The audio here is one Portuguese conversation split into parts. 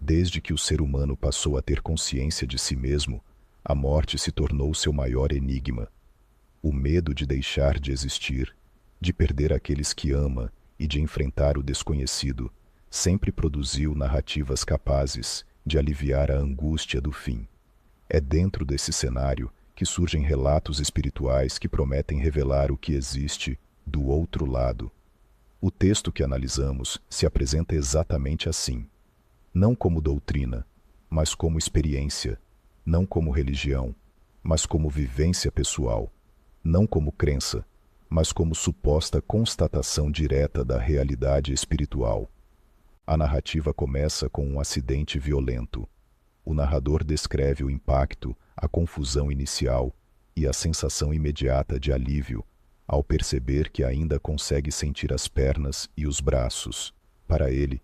Desde que o ser humano passou a ter consciência de si mesmo, a morte se tornou seu maior enigma. O medo de deixar de existir, de perder aqueles que ama e de enfrentar o desconhecido, sempre produziu narrativas capazes de aliviar a angústia do fim. É dentro desse cenário que surgem relatos espirituais que prometem revelar o que existe do outro lado. O texto que analisamos se apresenta exatamente assim, não como doutrina, mas como experiência, não como religião, mas como vivência pessoal, não como crença, mas como suposta constatação direta da realidade espiritual. A narrativa começa com um acidente violento. O narrador descreve o impacto, a confusão inicial e a sensação imediata de alívio, ao perceber que ainda consegue sentir as pernas e os braços. Para ele,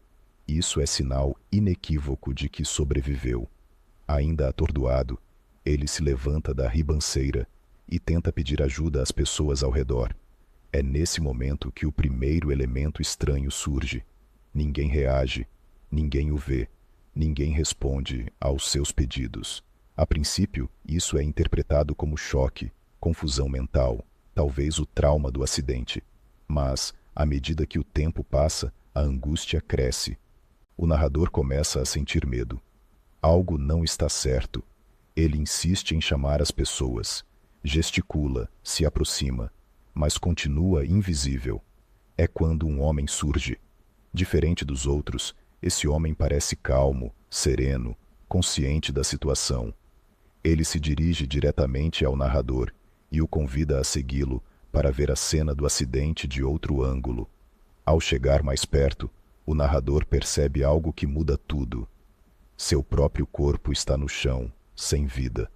isso é sinal inequívoco de que sobreviveu. Ainda atordoado, ele se levanta da ribanceira e tenta pedir ajuda às pessoas ao redor. É nesse momento que o primeiro elemento estranho surge. Ninguém reage, ninguém o vê, ninguém responde aos seus pedidos. A princípio, isso é interpretado como choque, confusão mental, talvez o trauma do acidente. Mas, à medida que o tempo passa, a angústia cresce. O narrador começa a sentir medo. Algo não está certo. Ele insiste em chamar as pessoas, gesticula, se aproxima, mas continua invisível. É quando um homem surge. Diferente dos outros, esse homem parece calmo, sereno, consciente da situação. Ele se dirige diretamente ao narrador e o convida a segui-lo para ver a cena do acidente de outro ângulo. Ao chegar mais perto, o narrador percebe algo que muda tudo. Seu próprio corpo está no chão, sem vida.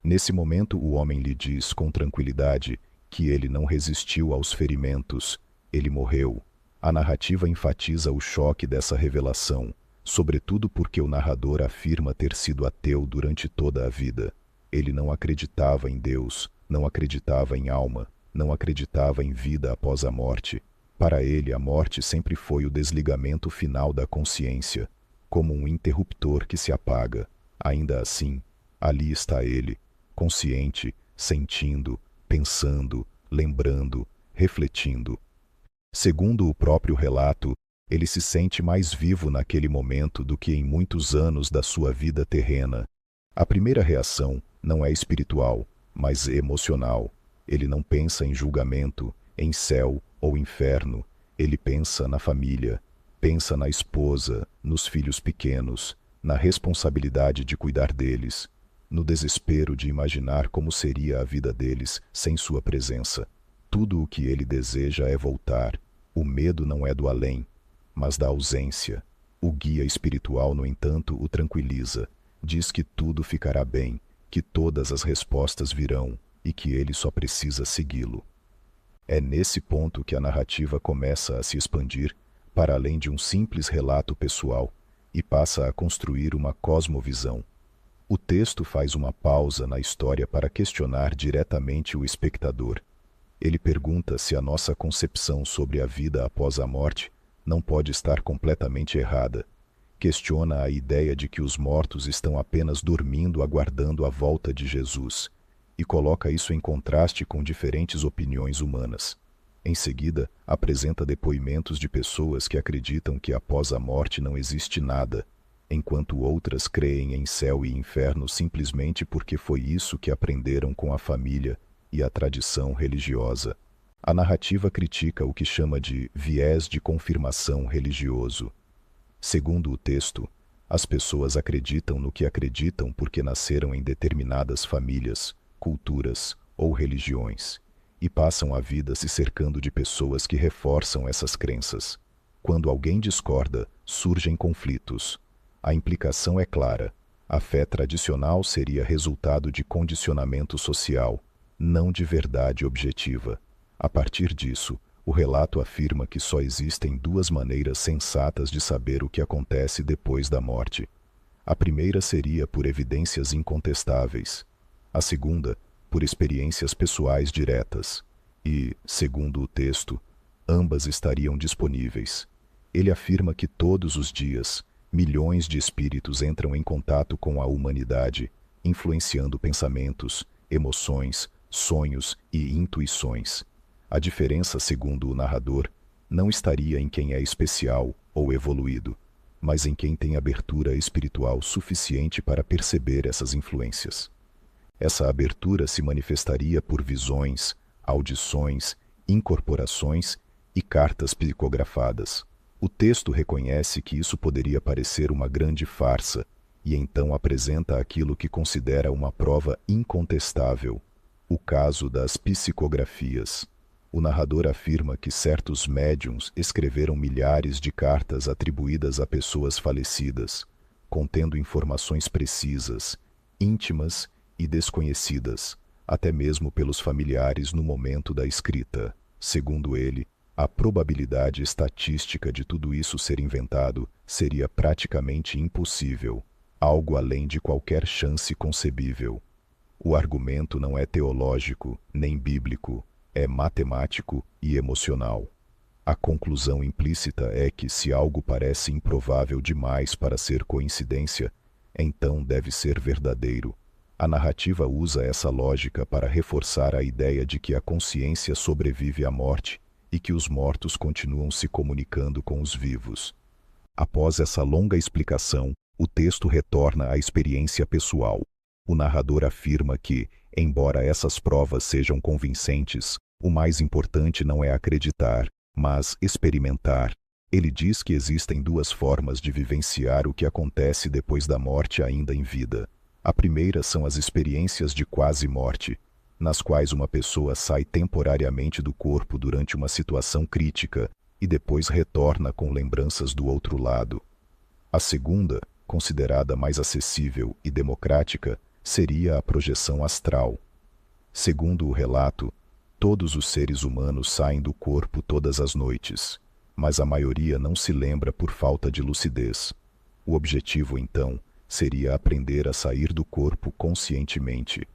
Nesse momento, o homem lhe diz com tranquilidade que ele não resistiu aos ferimentos, ele morreu. A narrativa enfatiza o choque dessa revelação, sobretudo porque o narrador afirma ter sido ateu durante toda a vida. Ele não acreditava em Deus, não acreditava em alma, não acreditava em vida após a morte. Para ele, a morte sempre foi o desligamento final da consciência, como um interruptor que se apaga. Ainda assim, ali está ele, consciente, sentindo, pensando, lembrando, refletindo. Segundo o próprio relato, ele se sente mais vivo naquele momento do que em muitos anos da sua vida terrena. A primeira reação não é espiritual, mas emocional. Ele não pensa em julgamento, em céu ou inferno. Ele pensa na família, pensa na esposa, nos filhos pequenos, na responsabilidade de cuidar deles, no desespero de imaginar como seria a vida deles sem sua presença. Tudo o que ele deseja é voltar. O medo não é do além, mas da ausência. O guia espiritual, no entanto, o tranquiliza. Diz que tudo ficará bem, que todas as respostas virão e que ele só precisa segui-lo. É nesse ponto que a narrativa começa a se expandir para além de um simples relato pessoal e passa a construir uma cosmovisão. O texto faz uma pausa na história para questionar diretamente o espectador. Ele pergunta se a nossa concepção sobre a vida após a morte não pode estar completamente errada. Questiona a ideia de que os mortos estão apenas dormindo aguardando a volta de Jesus, e coloca isso em contraste com diferentes opiniões humanas. Em seguida, apresenta depoimentos de pessoas que acreditam que após a morte não existe nada, enquanto outras creem em céu e inferno simplesmente porque foi isso que aprenderam com a família e a tradição religiosa. A narrativa critica o que chama de viés de confirmação religioso. Segundo o texto, as pessoas acreditam no que acreditam porque nasceram em determinadas famílias, culturas ou religiões, e passam a vida se cercando de pessoas que reforçam essas crenças. Quando alguém discorda, surgem conflitos. A implicação é clara. A fé tradicional seria resultado de condicionamento social, não de verdade objetiva. A partir disso, o relato afirma que só existem duas maneiras sensatas de saber o que acontece depois da morte. A primeira seria por evidências incontestáveis. A segunda, por experiências pessoais diretas. E, segundo o texto, ambas estariam disponíveis. Ele afirma que todos os dias, Milhões de espíritos entram em contato com a humanidade, influenciando pensamentos, emoções, sonhos e intuições. A diferença, segundo o narrador, não estaria em quem é especial ou evoluído, mas em quem tem abertura espiritual suficiente para perceber essas influências. Essa abertura se manifestaria por visões, audições, incorporações e cartas psicografadas. O texto reconhece que isso poderia parecer uma grande farsa e então apresenta aquilo que considera uma prova incontestável: o caso das psicografias. O narrador afirma que certos médiuns escreveram milhares de cartas atribuídas a pessoas falecidas, contendo informações precisas, íntimas e desconhecidas, até mesmo pelos familiares no momento da escrita. Segundo ele, a probabilidade estatística de tudo isso ser inventado seria praticamente impossível, algo além de qualquer chance concebível. O argumento não é teológico nem bíblico, é matemático e emocional. A conclusão implícita é que se algo parece improvável demais para ser coincidência, então deve ser verdadeiro. A narrativa usa essa lógica para reforçar a ideia de que a consciência sobrevive à morte e que os mortos continuam se comunicando com os vivos. Após essa longa explicação, o texto retorna à experiência pessoal. O narrador afirma que, embora essas provas sejam convincentes, o mais importante não é acreditar, mas experimentar. Ele diz que existem duas formas de vivenciar o que acontece depois da morte ainda em vida. A primeira são as experiências de quase morte, nas quais uma pessoa sai temporariamente do corpo durante uma situação crítica e depois retorna com lembranças do outro lado. A segunda, considerada mais acessível e democrática, seria a projeção astral. Segundo o relato, todos os seres humanos saem do corpo todas as noites, mas a maioria não se lembra por falta de lucidez. O objetivo, então, seria aprender a sair do corpo conscientemente.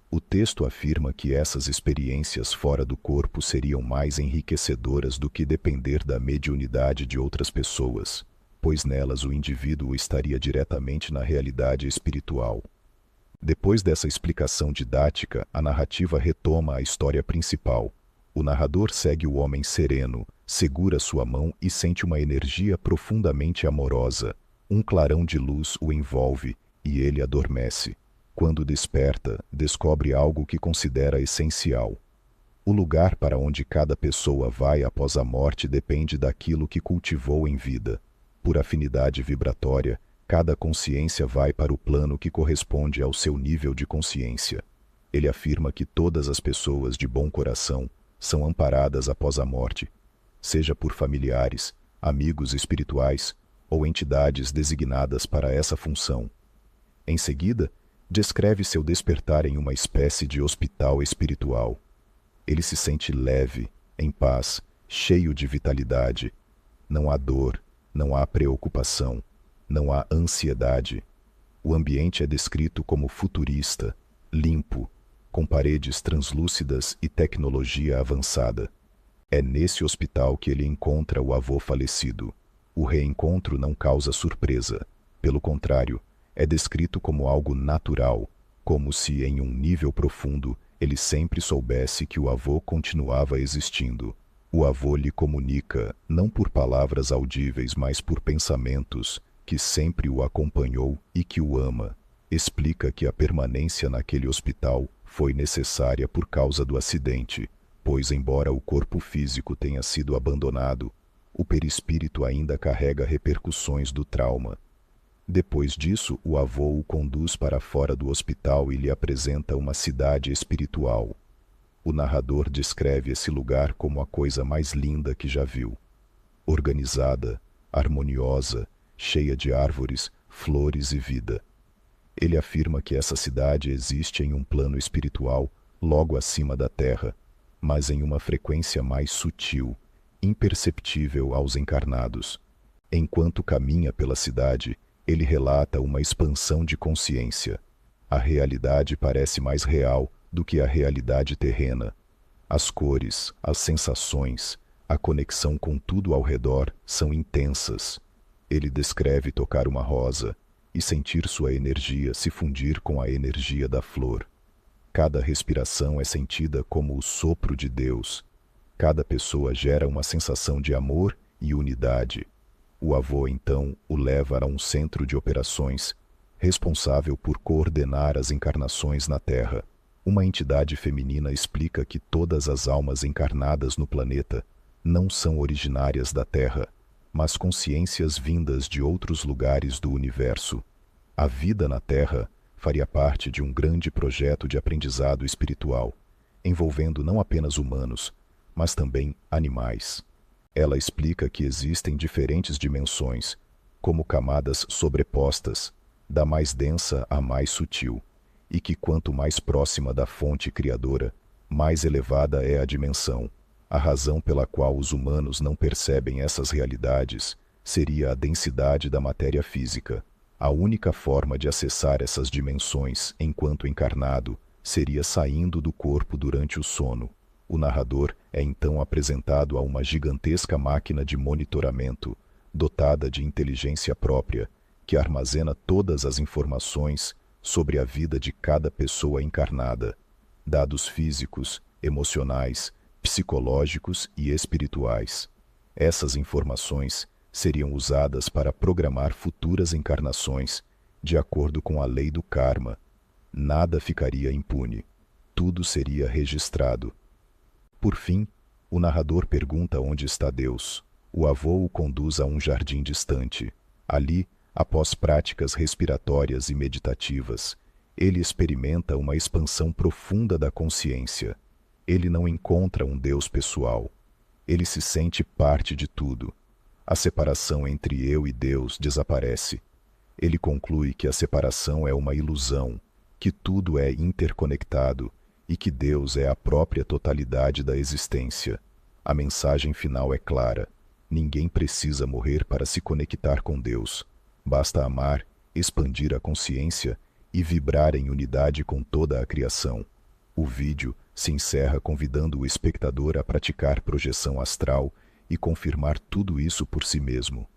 O texto afirma que essas experiências fora do corpo seriam mais enriquecedoras do que depender da mediunidade de outras pessoas, pois nelas o indivíduo estaria diretamente na realidade espiritual. Depois dessa explicação didática, a narrativa retoma a história principal. O narrador segue o homem sereno, segura sua mão e sente uma energia profundamente amorosa. Um clarão de luz o envolve e ele adormece. Quando desperta, descobre algo que considera essencial. O lugar para onde cada pessoa vai após a morte depende daquilo que cultivou em vida. Por afinidade vibratória, cada consciência vai para o plano que corresponde ao seu nível de consciência. Ele afirma que todas as pessoas de bom coração são amparadas após a morte, seja por familiares, amigos espirituais ou entidades designadas para essa função. Em seguida, descreve seu despertar em uma espécie de hospital espiritual. Ele se sente leve, em paz, cheio de vitalidade. Não há dor, não há preocupação, não há ansiedade. O ambiente é descrito como futurista, limpo, com paredes translúcidas e tecnologia avançada. É nesse hospital que ele encontra o avô falecido. O reencontro não causa surpresa. Pelo contrário, é descrito como algo natural, como se, em um nível profundo, ele sempre soubesse que o avô continuava existindo. O avô lhe comunica, não por palavras audíveis, mas por pensamentos, que sempre o acompanhou e que o ama. Explica que a permanência naquele hospital foi necessária por causa do acidente, pois, embora o corpo físico tenha sido abandonado, o perispírito ainda carrega repercussões do trauma. Depois disso, o avô o conduz para fora do hospital e lhe apresenta uma cidade espiritual. O narrador descreve esse lugar como a coisa mais linda que já viu. Organizada, harmoniosa, cheia de árvores, flores e vida. Ele afirma que essa cidade existe em um plano espiritual logo acima da Terra, mas em uma frequência mais sutil, imperceptível aos encarnados. Enquanto caminha pela cidade, ele relata uma expansão de consciência. A realidade parece mais real do que a realidade terrena. As cores, as sensações, a conexão com tudo ao redor são intensas. Ele descreve tocar uma rosa e sentir sua energia se fundir com a energia da flor. Cada respiração é sentida como o sopro de Deus. Cada pessoa gera uma sensação de amor e unidade. O avô, então, o leva a um centro de operações, responsável por coordenar as encarnações na Terra. Uma entidade feminina explica que todas as almas encarnadas no planeta não são originárias da Terra, mas consciências vindas de outros lugares do universo. A vida na Terra faria parte de um grande projeto de aprendizado espiritual, envolvendo não apenas humanos, mas também animais. Ela explica que existem diferentes dimensões, como camadas sobrepostas, da mais densa à mais sutil, e que quanto mais próxima da fonte criadora, mais elevada é a dimensão. A razão pela qual os humanos não percebem essas realidades seria a densidade da matéria física. A única forma de acessar essas dimensões enquanto encarnado seria saindo do corpo durante o sono. O narrador é então apresentado a uma gigantesca máquina de monitoramento, dotada de inteligência própria, que armazena todas as informações sobre a vida de cada pessoa encarnada, dados físicos, emocionais, psicológicos e espirituais. Essas informações seriam usadas para programar futuras encarnações, de acordo com a lei do karma. Nada ficaria impune. Tudo seria registrado. Por fim, o narrador pergunta onde está Deus. O avô o conduz a um jardim distante. Ali, após práticas respiratórias e meditativas, ele experimenta uma expansão profunda da consciência. Ele não encontra um Deus pessoal. Ele se sente parte de tudo. A separação entre eu e Deus desaparece. Ele conclui que a separação é uma ilusão, que tudo é interconectado e que Deus é a própria totalidade da existência. A mensagem final é clara. Ninguém precisa morrer para se conectar com Deus. Basta amar, expandir a consciência e vibrar em unidade com toda a criação. O vídeo se encerra convidando o espectador a praticar projeção astral e confirmar tudo isso por si mesmo.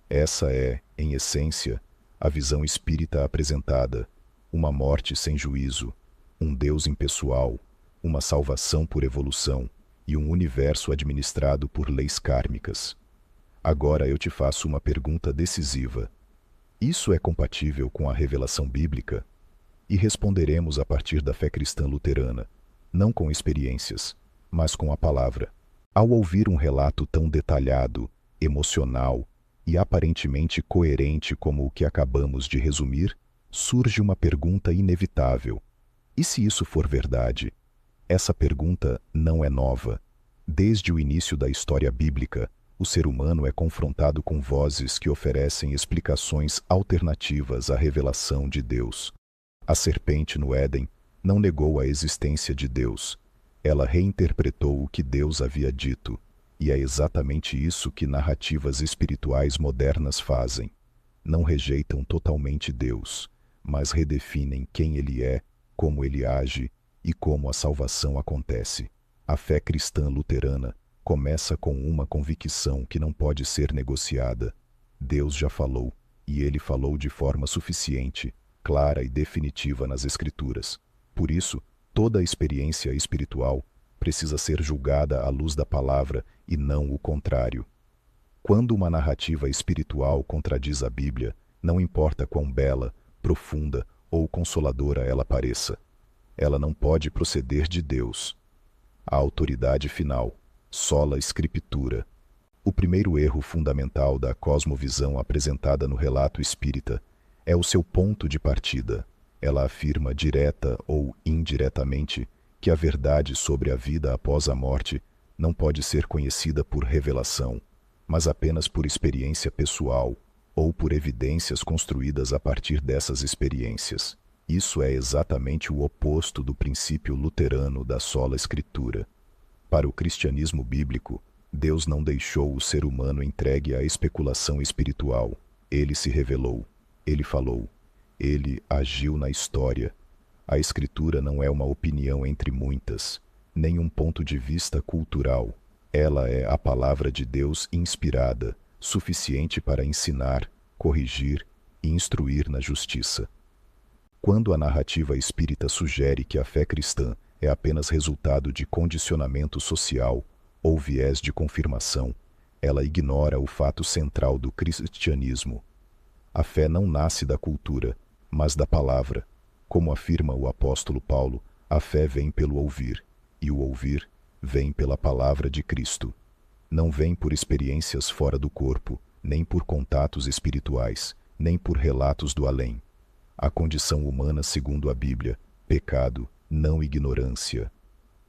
Essa é, em essência, a visão espírita apresentada: uma morte sem juízo, um Deus impessoal, uma salvação por evolução e um universo administrado por leis kármicas. Agora eu te faço uma pergunta decisiva. Isso é compatível com a revelação bíblica? E responderemos a partir da fé cristã luterana, não com experiências, mas com a palavra. Ao ouvir um relato tão detalhado, emocional e aparentemente coerente como o que acabamos de resumir, surge uma pergunta inevitável. E se isso for verdade? Essa pergunta não é nova. Desde o início da história bíblica, o ser humano é confrontado com vozes que oferecem explicações alternativas à revelação de Deus. A serpente no Éden não negou a existência de Deus. Ela reinterpretou o que Deus havia dito, e é exatamente isso que narrativas espirituais modernas fazem. Não rejeitam totalmente Deus, mas redefinem quem Ele é, como Ele age e como a salvação acontece. A fé cristã luterana começa com uma convicção que não pode ser negociada. Deus já falou, e Ele falou de forma suficiente, clara e definitiva nas Escrituras. Por isso, toda experiência espiritual precisa ser julgada à luz da palavra e não o contrário. Quando uma narrativa espiritual contradiz a Bíblia, não importa quão bela, profunda ou consoladora ela pareça, ela não pode proceder de Deus. A autoridade final, sola scriptura. O primeiro erro fundamental da cosmovisão apresentada no relato espírita é o seu ponto de partida. Ela afirma direta ou indiretamente que a verdade sobre a vida após a morte não pode ser conhecida por revelação, mas apenas por experiência pessoal ou por evidências construídas a partir dessas experiências. Isso é exatamente o oposto do princípio luterano da sola escritura. Para o cristianismo bíblico, Deus não deixou o ser humano entregue à especulação espiritual. Ele se revelou, ele falou, ele agiu na história. A Escritura não é uma opinião entre muitas, nem um ponto de vista cultural. Ela é a palavra de Deus inspirada, suficiente para ensinar, corrigir e instruir na justiça. Quando a narrativa espírita sugere que a fé cristã é apenas resultado de condicionamento social ou viés de confirmação, ela ignora o fato central do cristianismo. A fé não nasce da cultura, mas da palavra. Como afirma o apóstolo Paulo, a fé vem pelo ouvir, e o ouvir vem pela palavra de Cristo. Não vem por experiências fora do corpo, nem por contatos espirituais, nem por relatos do além. A condição humana segundo a Bíblia, pecado, não ignorância.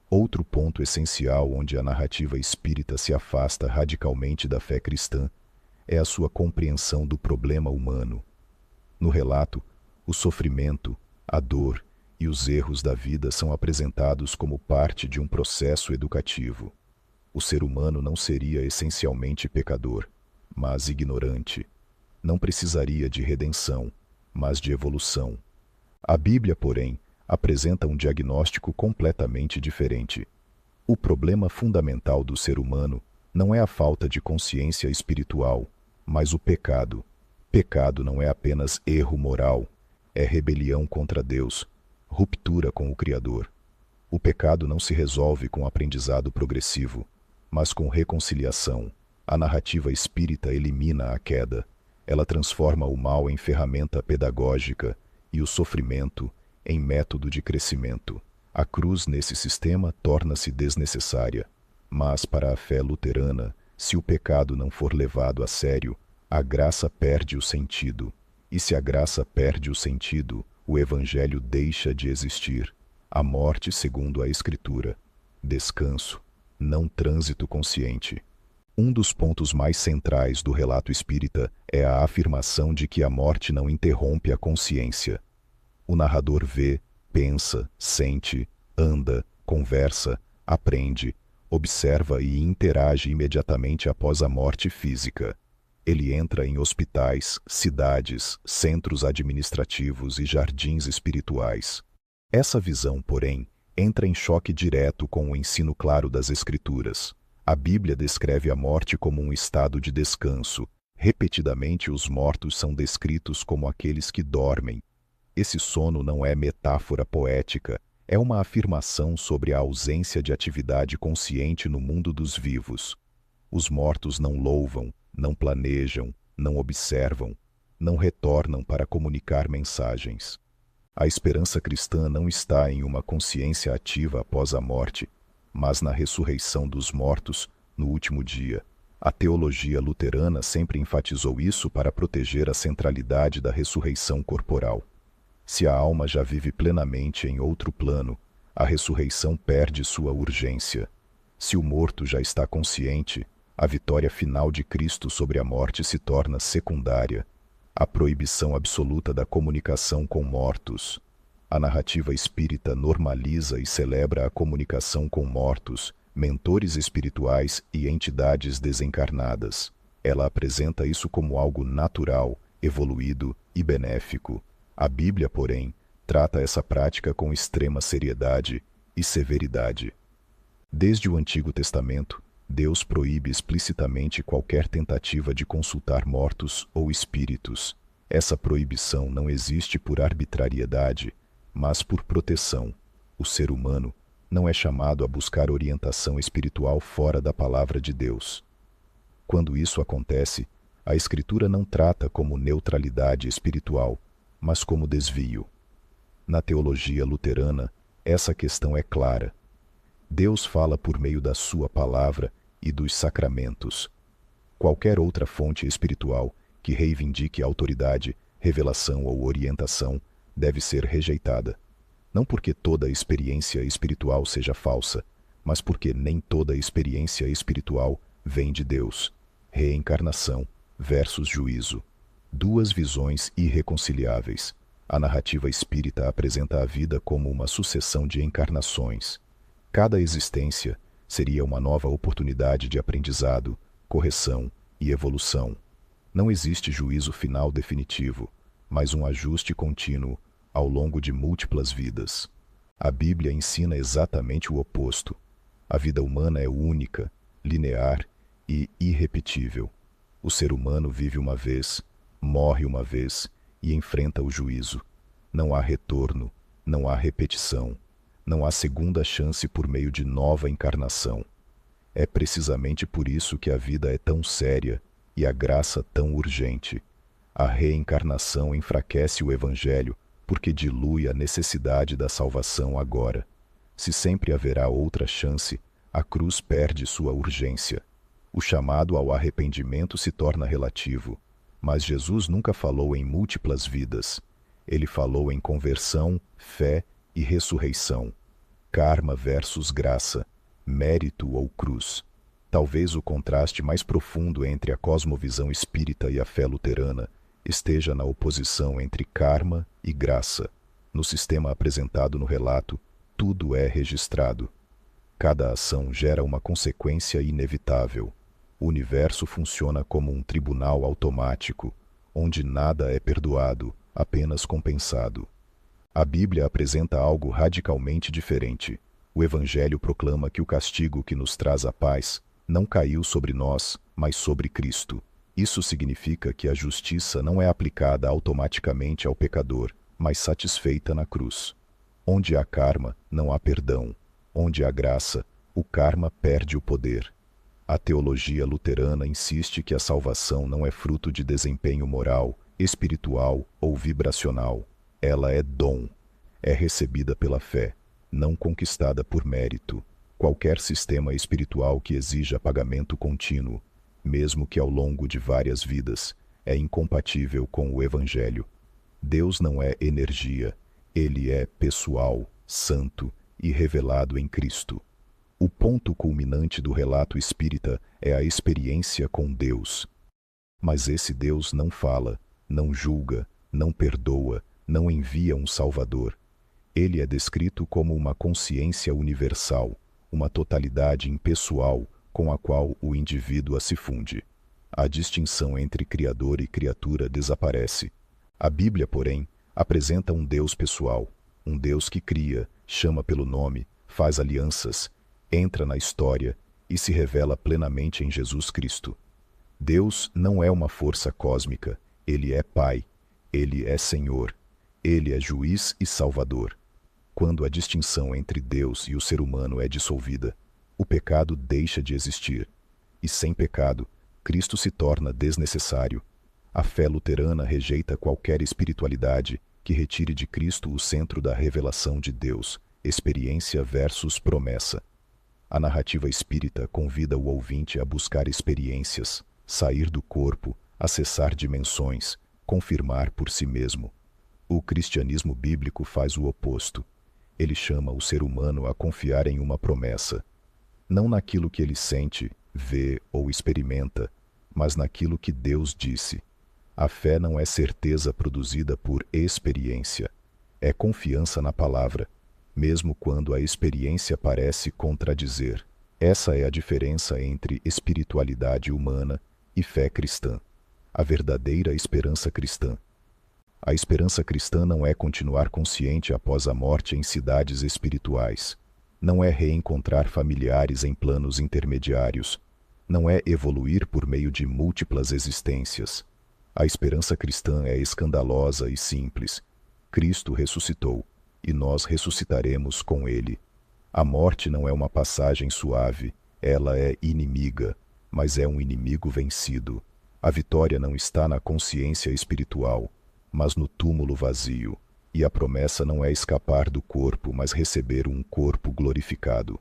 Outro ponto essencial onde a narrativa espírita se afasta radicalmente da fé cristã é a sua compreensão do problema humano. No relato, o sofrimento, a dor e os erros da vida são apresentados como parte de um processo educativo. O ser humano não seria essencialmente pecador, mas ignorante. Não precisaria de redenção, mas de evolução. A Bíblia, porém, apresenta um diagnóstico completamente diferente. O problema fundamental do ser humano não é a falta de consciência espiritual, mas o pecado. Pecado não é apenas erro moral, é rebelião contra Deus, ruptura com o Criador. O pecado não se resolve com aprendizado progressivo, mas com reconciliação. A narrativa espírita elimina a queda. Ela transforma o mal em ferramenta pedagógica e o sofrimento em método de crescimento. A cruz nesse sistema torna-se desnecessária. Mas para a fé luterana, se o pecado não for levado a sério, a graça perde o sentido. E se a graça perde o sentido, o Evangelho deixa de existir. A morte segundo a Escritura. Descanso, não trânsito consciente. Um dos pontos mais centrais do relato espírita é a afirmação de que a morte não interrompe a consciência. O narrador vê, pensa, sente, anda, conversa, aprende, observa e interage imediatamente após a morte física. Ele entra em hospitais, cidades, centros administrativos e jardins espirituais. Essa visão, porém, entra em choque direto com o ensino claro das Escrituras. A Bíblia descreve a morte como um estado de descanso. Repetidamente, os mortos são descritos como aqueles que dormem. Esse sono não é metáfora poética, é uma afirmação sobre a ausência de atividade consciente no mundo dos vivos. Os mortos não louvam, não planejam, não observam, não retornam para comunicar mensagens. A esperança cristã não está em uma consciência ativa após a morte, mas na ressurreição dos mortos no último dia. A teologia luterana sempre enfatizou isso para proteger a centralidade da ressurreição corporal. Se a alma já vive plenamente em outro plano, a ressurreição perde sua urgência. Se o morto já está consciente, a vitória final de Cristo sobre a morte se torna secundária. A proibição absoluta da comunicação com mortos. A narrativa espírita normaliza e celebra a comunicação com mortos, mentores espirituais e entidades desencarnadas. Ela apresenta isso como algo natural, evoluído e benéfico. A Bíblia, porém, trata essa prática com extrema seriedade e severidade. Desde o Antigo Testamento, Deus proíbe explicitamente qualquer tentativa de consultar mortos ou espíritos. Essa proibição não existe por arbitrariedade, mas por proteção. O ser humano não é chamado a buscar orientação espiritual fora da palavra de Deus. Quando isso acontece, a Escritura não trata como neutralidade espiritual, mas como desvio. Na teologia luterana, essa questão é clara. Deus fala por meio da sua palavra e dos sacramentos. Qualquer outra fonte espiritual que reivindique autoridade, revelação ou orientação deve ser rejeitada. Não porque toda experiência espiritual seja falsa, mas porque nem toda experiência espiritual vem de Deus. Reencarnação versus juízo. Duas visões irreconciliáveis. A narrativa espírita apresenta a vida como uma sucessão de encarnações. Cada existência seria uma nova oportunidade de aprendizado, correção e evolução. Não existe juízo final definitivo, mas um ajuste contínuo ao longo de múltiplas vidas. A Bíblia ensina exatamente o oposto. A vida humana é única, linear e irrepetível. O ser humano vive uma vez, morre uma vez e enfrenta o juízo. Não há retorno, não há repetição, não há segunda chance por meio de nova encarnação. É precisamente por isso que a vida é tão séria e a graça tão urgente. A reencarnação enfraquece o Evangelho porque dilui a necessidade da salvação agora. Se sempre haverá outra chance, a cruz perde sua urgência. O chamado ao arrependimento se torna relativo, mas Jesus nunca falou em múltiplas vidas. Ele falou em conversão, fé e ressurreição. Karma versus graça, mérito ou cruz. Talvez o contraste mais profundo entre a cosmovisão espírita e a fé luterana esteja na oposição entre karma e graça. No sistema apresentado no relato, tudo é registrado. Cada ação gera uma consequência inevitável. O universo funciona como um tribunal automático, onde nada é perdoado, apenas compensado. A Bíblia apresenta algo radicalmente diferente. O Evangelho proclama que o castigo que nos traz a paz não caiu sobre nós, mas sobre Cristo. Isso significa que a justiça não é aplicada automaticamente ao pecador, mas satisfeita na cruz. Onde há karma, não há perdão. Onde há graça, o karma perde o poder. A teologia luterana insiste que a salvação não é fruto de desempenho moral, espiritual ou vibracional. Ela é dom. É recebida pela fé, não conquistada por mérito. Qualquer sistema espiritual que exija pagamento contínuo, mesmo que ao longo de várias vidas, é incompatível com o Evangelho. Deus não é energia, ele é pessoal, santo e revelado em Cristo. O ponto culminante do relato espírita é a experiência com Deus. Mas esse Deus não fala, não julga, não perdoa, não envia um Salvador. Ele é descrito como uma consciência universal, uma totalidade impessoal com a qual o indivíduo se funde. A distinção entre Criador e criatura desaparece. A Bíblia, porém, apresenta um Deus pessoal, um Deus que cria, chama pelo nome, faz alianças, entra na história e se revela plenamente em Jesus Cristo. Deus não é uma força cósmica, ele é Pai, ele é Senhor, ele é juiz e Salvador. Quando a distinção entre Deus e o ser humano é dissolvida, o pecado deixa de existir, e sem pecado, Cristo se torna desnecessário. A fé luterana rejeita qualquer espiritualidade que retire de Cristo o centro da revelação de Deus, experiência versus promessa. A narrativa espírita convida o ouvinte a buscar experiências, sair do corpo, acessar dimensões, confirmar por si mesmo. O cristianismo bíblico faz o oposto. Ele chama o ser humano a confiar em uma promessa, não naquilo que ele sente, vê ou experimenta, mas naquilo que Deus disse. A fé não é certeza produzida por experiência, é confiança na palavra, mesmo quando a experiência parece contradizer. Essa é a diferença entre espiritualidade humana e fé cristã. A verdadeira esperança cristã. A esperança cristã não é continuar consciente após a morte em cidades espirituais. Não é reencontrar familiares em planos intermediários. Não é evoluir por meio de múltiplas existências. A esperança cristã é escandalosa e simples. Cristo ressuscitou, e nós ressuscitaremos com ele. A morte não é uma passagem suave, ela é inimiga, mas é um inimigo vencido. A vitória não está na consciência espiritual, mas no túmulo vazio. E a promessa não é escapar do corpo, mas receber um corpo glorificado.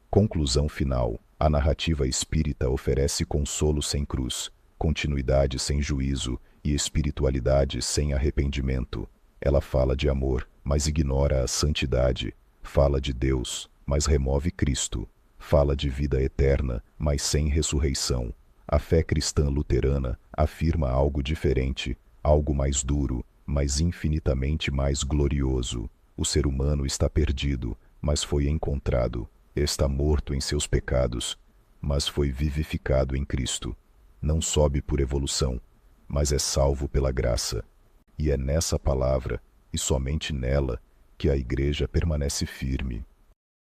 Conclusão final. A narrativa espírita oferece consolo sem cruz, continuidade sem juízo e espiritualidade sem arrependimento. Ela fala de amor, mas ignora a santidade. Fala de Deus, mas remove Cristo. Fala de vida eterna, mas sem ressurreição. A fé cristã luterana afirma algo diferente, algo mais duro, mas infinitamente mais glorioso. O ser humano está perdido, mas foi encontrado. Está morto em seus pecados, mas foi vivificado em Cristo. Não sobe por evolução, mas é salvo pela graça. E é nessa palavra, e somente nela, que a Igreja permanece firme.